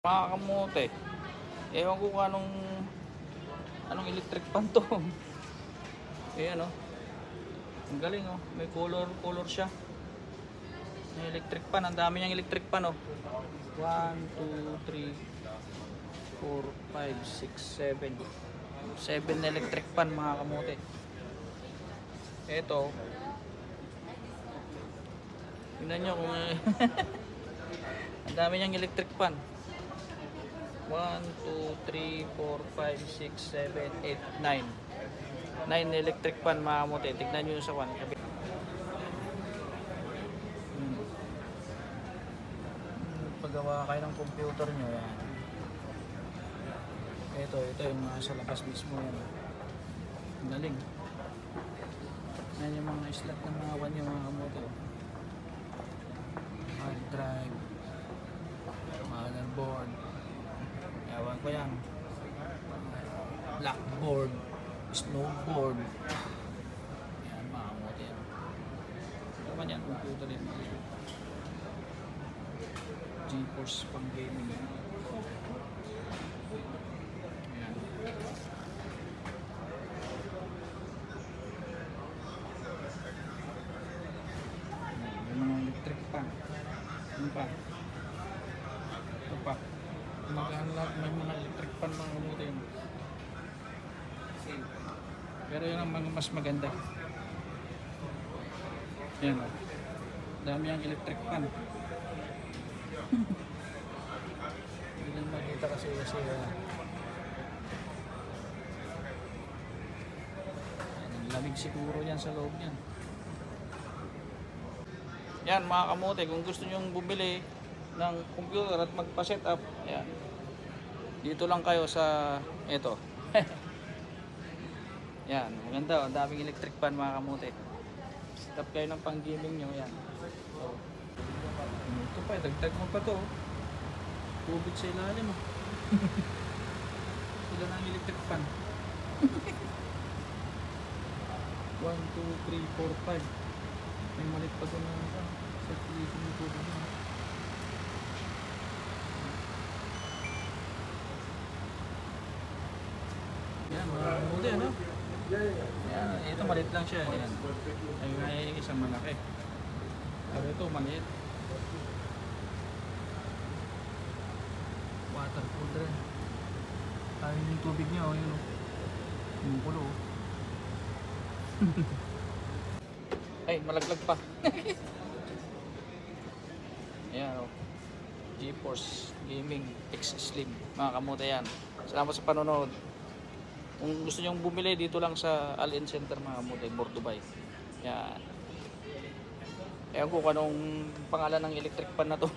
Mga kamote, ewan ko kung anong electric pan to. Ayan oh, ang galing oh, may color siya. May electric pan, ang dami niyang electric pan oh. 1, 2, 3, 4, 5, 6, 7 7 na electric pan mga kamote. Ito, tingnan nyo kung ang dami niyang electric pan. 1, 2, 3, 4, 5, 6, 7, 8, 9 9 electric pan mga kamote. Tignan nyo sa one. Paggawa kayo ng computer nyo yan. Ito yung mga sa labas mismo yan. Ang galing. Yan yung mga slot ng mga one yung mga kamote. Hard drive, motherboard, ewan ko yan, blackboard, snowboard. Yan mga kamote yan. Ito man yan, computer yan. GeForce pang gaming yan. Yan. Yung mga electric pan. Ano pa? Ito pa. Magaan lahat, may mga electric pan mga kamote yun. Pero yun ang mga mas maganda. Yan o. Dami ang electric pan. Hindi lang makita kasi lamig siguro yan sa loob yan. Yan mga kamote, kung gusto nyo bumili ng computer at magpa-set up, ayan, dito lang kayo sa ito. Yan, maganda, ang daming electric pan mga kamote. Set up kayo ng pang gaming nyo, yan. So, ito pa, dagdag mo pa to. Tubig sa ilalim mo. Sila ng electric pan. 1, 2, 3, 4, 5. May malit pa doon na circulation ng tubig mo. Yan, maramuli ano? Yan, ito malit lang siya. Yan. Ay isang malaki. Pero ito maliit. Water cooler. Ayun yung tubig niya, oh, yun, oh. Yung kulo, oh. Ay, malaglag pa. Ayan, oh. GeForce Gaming X Slim. Mga kamote yan. Salamat sa panonood. Kung gusto nyo bumili, dito lang sa Allen Center mga kamote, Bordubay. Yan. Ewan ko kung anong pangalan ng electric pan na to.